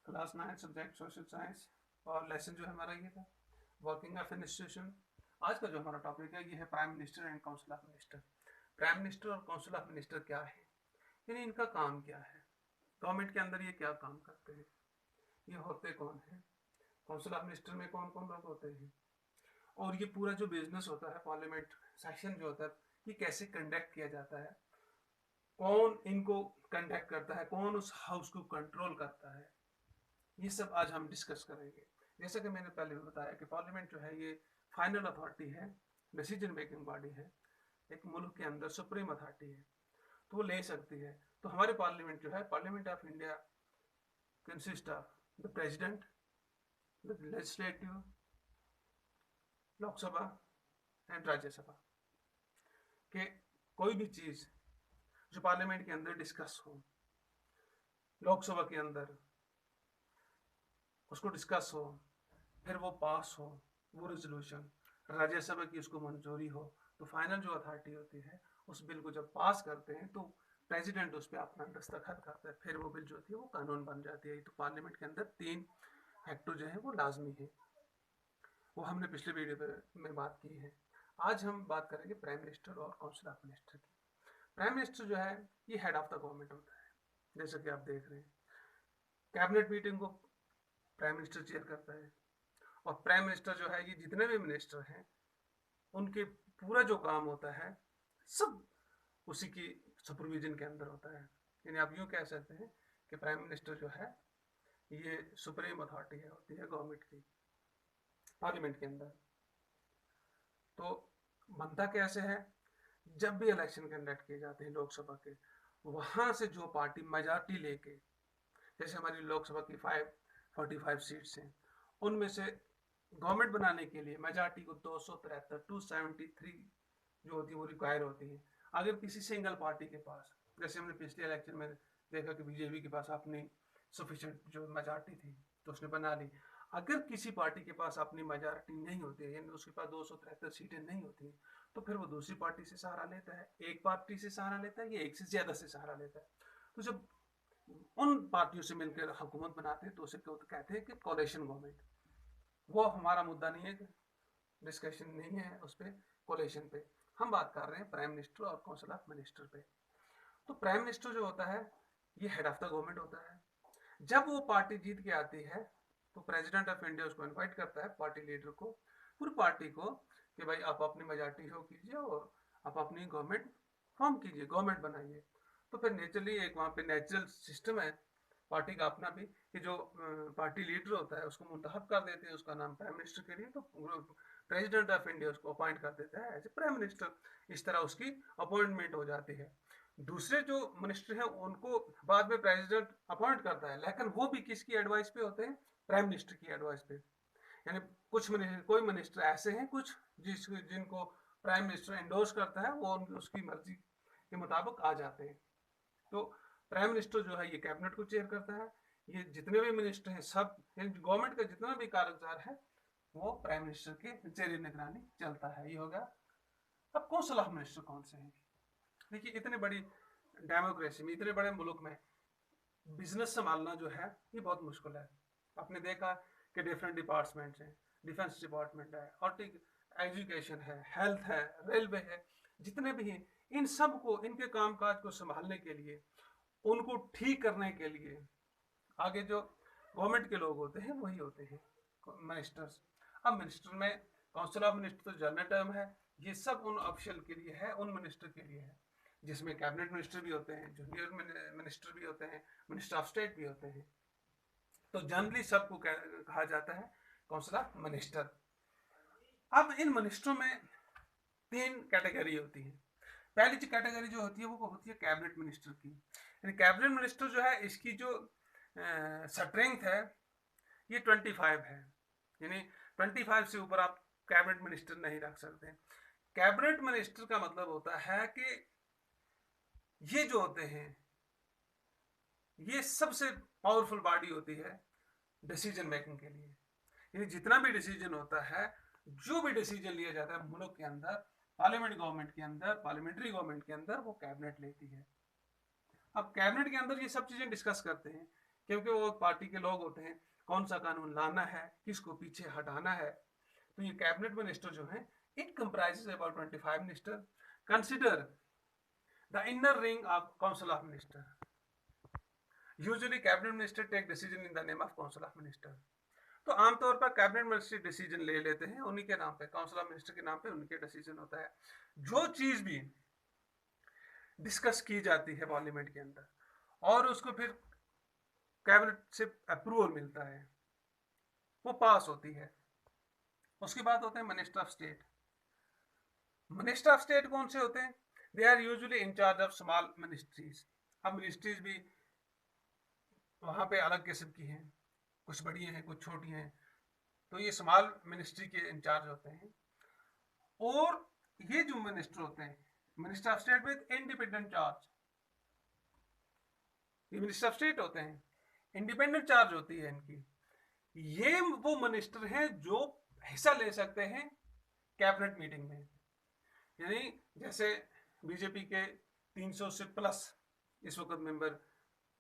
Class 9 subject social science और lesson जो है हमारा ये था वर्किंग ऑफ इंस्टीट्यूशन। आज का जो हमारा टॉपिक है ये है prime minister and council of minister. Prime minister और काउंसिल ऑफ मिनिस्टर क्या है, यानी इनका काम क्या है, गवर्नमेंट के अंदर ये क्या काम करते हैं, ये होते कौन है, काउंसिल ऑफ मिनिस्टर में कौन कौन लोग होते हैं, और ये पूरा जो बिजनेस होता है पार्लियामेंट सेशन जो होता है ये कैसे कंडक्ट किया जाता है, कौन इनको कंडक्ट करता है, कौन उस हाउस को कंट्रोल करता है, ये सब आज हम डिस्कस करेंगे। जैसा कि मैंने पहले भी बताया कि पार्लियामेंट जो है ये फाइनल अथॉरिटी है, डिसीजन मेकिंग बॉडी है, एक मुल्क के अंदर सुप्रीम अथॉरिटी है, तो वो ले सकती है। तो हमारे पार्लियामेंट जो है, parliament of India consist of the president, the legislative, Lok Sabha and Rajya Sabha के कोई भी चीज़ जो पार्लियामेंट के अंदर डिस्कस हो, लोकसभा के अंदर उसको डिस्कस हो, फिर वो पास हो, वो रेजोल्यूशन राज्यसभा की उसको मंजूरी हो, तो फाइनल जो अथॉरिटी होती है उस बिल को जब पास करते हैं तो प्रेसिडेंट उस पर अपना दस्तखत करता है, फिर वो बिल जो होती है वो कानून बन जाती है। तो पार्लियामेंट के अंदर 3 एक्ट जो है वो लाजमी है, वो हमने पिछले वीडियो में बात की है। आज हम बात करेंगे प्राइम मिनिस्टर और काउंसिल ऑफ मिनिस्टर की। प्राइम मिनिस्टर जो है ये हेड ऑफ द गवर्नमेंट होता है, जैसा कि आप देख रहे हैं। कैबिनेट मीटिंग को प्राइम मिनिस्टर चेयर करता है, और प्राइम मिनिस्टर जो है ये जितने भी मिनिस्टर हैं उनके पूरा जो काम होता है सब उसी की सुपरविजन के अंदर होता है। यानी आप यूँ कह सकते हैं कि प्राइम मिनिस्टर जो है ये सुप्रीम अथॉरिटी है, होती है गवर्नमेंट की पार्लियामेंट के अंदर। तो बनता कैसे है, जब भी इलेक्शन कंडक्ट किए जाते हैं लोकसभा के, वहाँ से जो पार्टी मेजॉरिटी लेके, जैसे हमारी लोकसभा की 545 सीट्स हैं, उनमें से गवर्नमेंट बनाने के लिए मेजॉरिटी को 273 273 जो होती है वो रिक्वायर होती है। अगर किसी सिंगल पार्टी के पास, जैसे हमने पिछले इलेक्शन में देखा कि बीजेपी के पास अपनी सफिशिएंट जो मेजॉरिटी थी तो उसने बना ली। अगर किसी पार्टी के पास अपनी मेजॉरिटी नहीं होती है, यानी उसके पास 273 सीटें नहीं होती, तो फिर वो दूसरी पार्टी से सहारा लेता है, एक पार्टी से सहारा लेता है या एक से ज़्यादा से सहारा लेता है। तो जब उन पार्टियों से मिलकर हुकूमत बनाते हैं तो उसे कहते हैं कि कोalition गवर्नमेंट। वो हमारा मुद्दा नहीं है, डिस्कशन नहीं है उस पर, कोalition पे हम बात कर रहे हैं प्राइम मिनिस्टर और काउंसिल ऑफ मिनिस्टर पे। तो प्राइम मिनिस्टर जो होता है ये हेड ऑफ द गवर्नमेंट होता है। जब वो पार्टी जीत के आती है तो प्रेसिडेंट ऑफ इंडिया उसको इनवाइट करता है, पार्टी लीडर को, पूरी पार्टी को, कि भाई आप अपनी मेजॉरिटी शो कीजिए और आप अपनी गवर्नमेंट फॉर्म कीजिए, गवर्नमेंट बनाइए। तो फिर नेचुरली एक वहाँ पे नेचुरल सिस्टम है पार्टी का अपना भी, कि जो पार्टी लीडर होता है उसको मुंतखब कर देते हैं उसका नाम प्राइम मिनिस्टर के लिए, तो प्रेसिडेंट ऑफ इंडिया उसको अपॉइंट कर देता है एज ए प्राइम मिनिस्टर। इस तरह उसकी अपॉइंटमेंट हो जाती है। दूसरे जो मिनिस्टर हैं उनको बाद में प्रेसिडेंट अपॉइंट करता है, लेकिन वो भी किसकी एडवाइस पे होते हैं, प्राइम मिनिस्टर की एडवाइस पे। यानी कुछ मिनिस्टर, कोई मिनिस्टर ऐसे हैं कुछ जिनको प्राइम मिनिस्टर एंडोर्स करता है, वो उसकी मर्जी के मुताबिक आ जाते हैं। तो प्राइम मिनिस्टर जो है ये कैबिनेट को चेयर करता है। ये जितने भी मिनिस्टर हैं सब, गवर्नमेंट का जितना भी कारोबार है वो प्राइम मिनिस्टर के जेर निगरानी चलता है। ये होगा। अब काउंसिल ऑफ मिनिस्टर कौन से हैं? देखिए, इतने बड़ी डेमोक्रेसी में, इतने बड़े मुल्क में बिजनेस संभालना जो है ये बहुत मुश्किल है। आपने देखा कि डिफरेंट डिपार्टमेंट्स हैं, डिफेंस डिपार्टमेंट है, और एजुकेशन है, हेल्थ है, रेलवे है, जितने भी हैं इन सब को, इनके कामकाज को संभालने के लिए, उनको ठीक करने के लिए आगे जो गवर्नमेंट के लोग होते हैं वही होते हैं मिनिस्टर्स। अब मिनिस्टर में काउंसिल ऑफ मिनिस्टर तो जनरल टर्म है, ये सब उन ऑफिशियल के लिए है, उन मिनिस्टर के लिए है, जिसमें कैबिनेट मिनिस्टर भी होते हैं, जूनियर मिनिस्टर भी होते हैं, मिनिस्टर ऑफ स्टेट भी होते हैं। तो जनरली सबको कहा जाता है काउंसिल ऑफ मिनिस्टर। अब इन मिनिस्टरों में 3 कैटेगरी होती है। पहली जो कैटेगरी जो होती है वो होती है कैबिनेट मिनिस्टर की। यानी कैबिनेट मिनिस्टर जो है इसकी जो स्ट्रेंथ है ये 25 है, यानी 25 से ऊपर आप कैबिनेट मिनिस्टर नहीं रख सकते। कैबिनेट मिनिस्टर का मतलब होता है कि ये जो होते हैं ये सबसे पावरफुल बॉडी होती है डिसीजन मेकिंग के लिए। यानी जितना भी डिसीजन होता है, जो भी डिसीजन लिया जाता है मुल्क के अंदर, पार्लियामेंट गवर्नमेंट के अंदर, पार्लियामेंट्री गवर्नमेंट के अंदर, वो कैबिनेट लेती है। अब कैबिनेट के अंदर ये सब चीजें डिस्कस करते हैं क्योंकि वो पार्टी के लोग होते हैं, कौन सा कानून लाना है, किसको पीछे हटाना है। तो ये कैबिनेट मिनिस्टर जो है, it comprises about 25 minister. Consider the inner ring of council of minister. Usually cabinet minister take decision in the name of council of minister. तो आमतौर पर कैबिनेट मिनिस्टर डिसीजन ले लेते हैं उन्हीं के नाम पे, काउंसिल ऑफ मिनिस्टर के नाम पे उनके डिसीजन होता है। जो चीज भी डिस्कस की जाती है पार्लियामेंट के अंदर और उसको फिर कैबिनेट से अप्रूवल मिलता है, वो पास होती है। उसके बाद होते हैं minister of state. Minister of state कौन से होते हैं? They are usually in charge of small ministries. अब मिनिस्ट्रीज भी वहां पे अलग किस्म की हैं, कुछ बड़ी हैं कुछ छोटी हैं, तो ये स्मॉल मिनिस्ट्री के इंचार्ज होते हैं। और ये जो मिनिस्टर होते हैं, minister of state with independent charge, ये मिनिस्टर ऑफ स्टेट होते हैं, इंडिपेंडेंट चार्ज होती है इनकी। ये वो मिनिस्टर हैं जो हिस्सा ले सकते हैं कैबिनेट मीटिंग में। यानी जैसे बीजेपी के 300 से प्लस इस वक्त मेंबर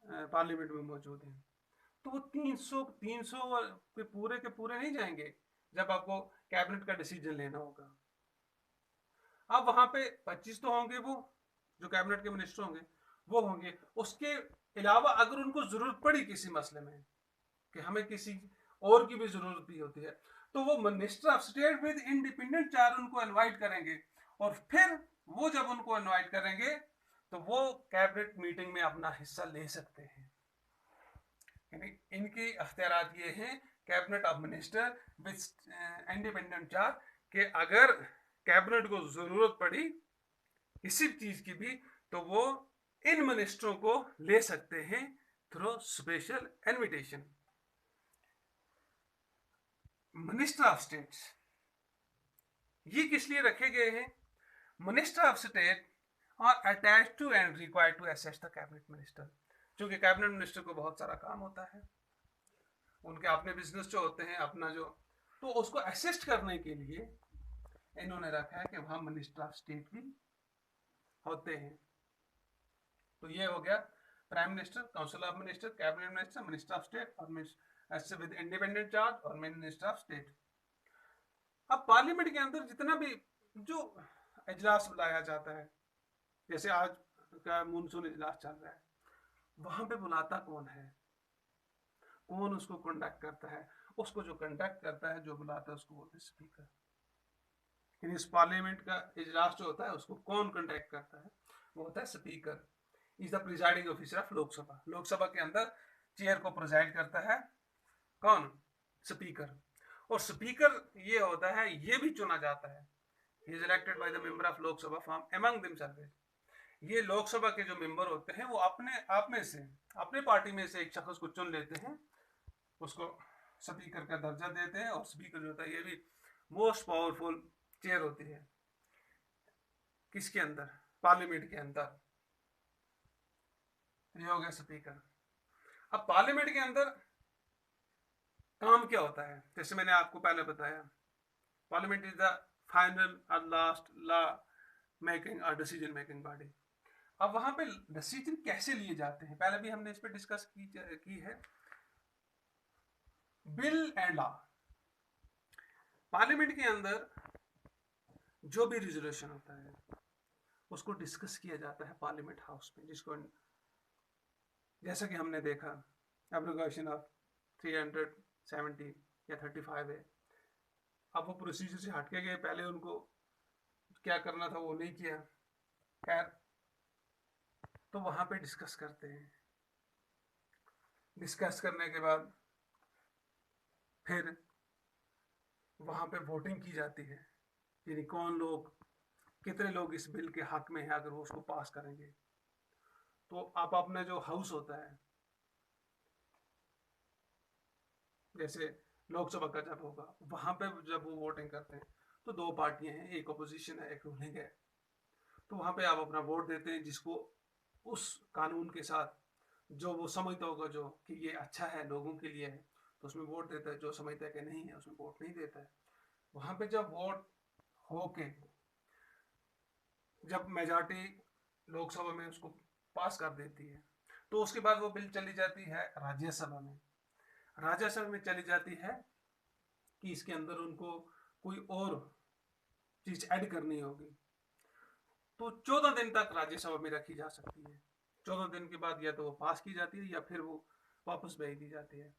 पार्लियामेंट में मौजूद हैं, तो वो 300 के पूरे नहीं जाएंगे जब आपको कैबिनेट का डिसीजन लेना होगा। अब वहां पे 25 तो होंगे वो जो कैबिनेट के मिनिस्टर होंगे, वो होंगे। उसके अलावा अगर उनको जरूरत पड़ी किसी मसले में कि हमें किसी और की भी जरूरत भी होती है, तो वो minister of state with independent charge उनको इनवाइट करेंगे। और फिर वो जब उनको इनवाइट करेंगे तो वो कैबिनेट मीटिंग में अपना हिस्सा ले सकते हैं। यानी इनकी अख्तियारात ये हैं, cabinet of minister with independent charge, कि अगर कैबिनेट को जरूरत पड़ी किसी चीज की भी तो वो इन मिनिस्टरों को ले सकते हैं through special invitation. Minister of state ये किस लिए रखे गए हैं? Minister of state are attached to and required to assist the cabinet minister. क्योंकि कैबिनेट मिनिस्टर को बहुत सारा काम होता है, उनके अपने बिजनेस जो होते हैं अपना जो, तो उसको असिस्ट करने के लिए इन्होंने रखा है कि वहां मिनिस्टर ऑफ स्टेट भी होते हैं। तो ये हो गया prime minister, council of minister, cabinet minister, minister of state और विद इंडिपेंडेंट चार्ज और मिनिस्टर ऑफ स्टेट। अब पार्लियामेंट के अंदर जितना भी जो इजलास बुलाया जाता है, जैसे आज का मानसून इजलास चल रहा है, वहां पे बुलाता कौन है, कौन उसको कंडक्ट करता है? उसको जो कंडक्ट करता है, जो बुलाता है, उसको बोलते हैं स्पीकर। यानी इस पार्लियामेंट का इजलास जो होता है उसको कौन कंडक्ट करता है? वो होता है speaker. Is the presiding officer of Lok Sabha. Lok Sabha के अंदर चेयर को प्रिजाइड करता है कौन? स्पीकर। और स्पीकर ये होता है, ये भी चुना जाता है, he is elected by the member of Lok Sabha from among themselves. ये लोकसभा के जो मेंबर होते हैं वो अपने आप में से, अपने पार्टी में से एक शख्स को चुन लेते हैं, उसको स्पीकर का दर्जा देते हैं। और स्पीकर जो होता है ये भी मोस्ट पावरफुल चेयर होती है किसके अंदर? पार्लियामेंट के अंदर। ये हो गया स्पीकर। अब पार्लियामेंट के अंदर काम क्या होता है? जैसे मैंने आपको पहले बताया, पार्लियामेंट इज द फाइनल और लास्ट लॉ मेकिंग और डिसीजन मेकिंग बॉडी। अब वहां पे डिसीजन कैसे लिए जाते हैं, पहले भी हमने इस पर डिस्कस की है। बिल एंड लॉ, पार्लियामेंट के अंदर जो भी रिजोल्यूशन होता है उसको डिस्कस किया जाता है पार्लियामेंट हाउस में, जिसको जैसा कि हमने देखा एब्रोगेशन ऑफ 370 या 35 है। अब वो प्रोसीजर से हटके गए, पहले उनको क्या करना था वो नहीं किया, खैर तो वहां पे डिस्कस करते हैं। डिस्कस करने के बाद फिर वहां पे वोटिंग की जाती है, यानी कौन लोग, कितने लोग इस बिल के हक में है अगर वो उसको पास करेंगे। तो आप अपना जो हाउस होता है, जैसे लोकसभा का जब होगा, वहां पे जब वो वोटिंग करते हैं तो दो पार्टियां हैं, एक अपोजिशन है एक रूलिंग है। तो वहां पे आप अपना वोट देते हैं जिसको उस कानून के साथ जो वो समझता होगा जो कि ये अच्छा है लोगों के लिए है, तो उसमें वोट देता है। जो समझता है कि नहीं है उसमें वोट नहीं देता है। वहां पे जब वोट होके जब मेजॉरिटी लोकसभा में उसको पास कर देती है, तो उसके बाद वो बिल चली जाती है राज्यसभा में। राज्यसभा में चली जाती है कि इसके अंदर उनको कोई और चीज ऐड करनी होगी, तो 14 दिन तक राज्यसभा में रखी जा सकती है। 14 दिन के बाद या तो वो पास की जाती है या फिर वो वापस भेज दी जाती है।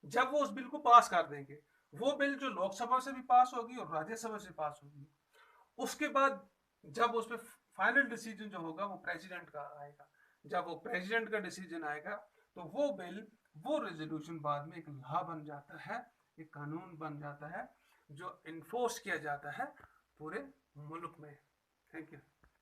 जब वो उस बिल को पास कर देंगे, वो बिल जो लोकसभा से भी पास होगी और राज्यसभा से पास होगी, उसके बाद जब उस पर फाइनल डिसीजन जो होगा वो प्रेसिडेंट का आएगा। जब वो प्रेसिडेंट का डिसीजन आएगा तो वो बिल, वो रेजोल्यूशन बाद में एक लॉ बन जाता है, एक कानून बन जाता है जो इन्फोर्स किया जाता है पूरे मुल्क में। Thank you.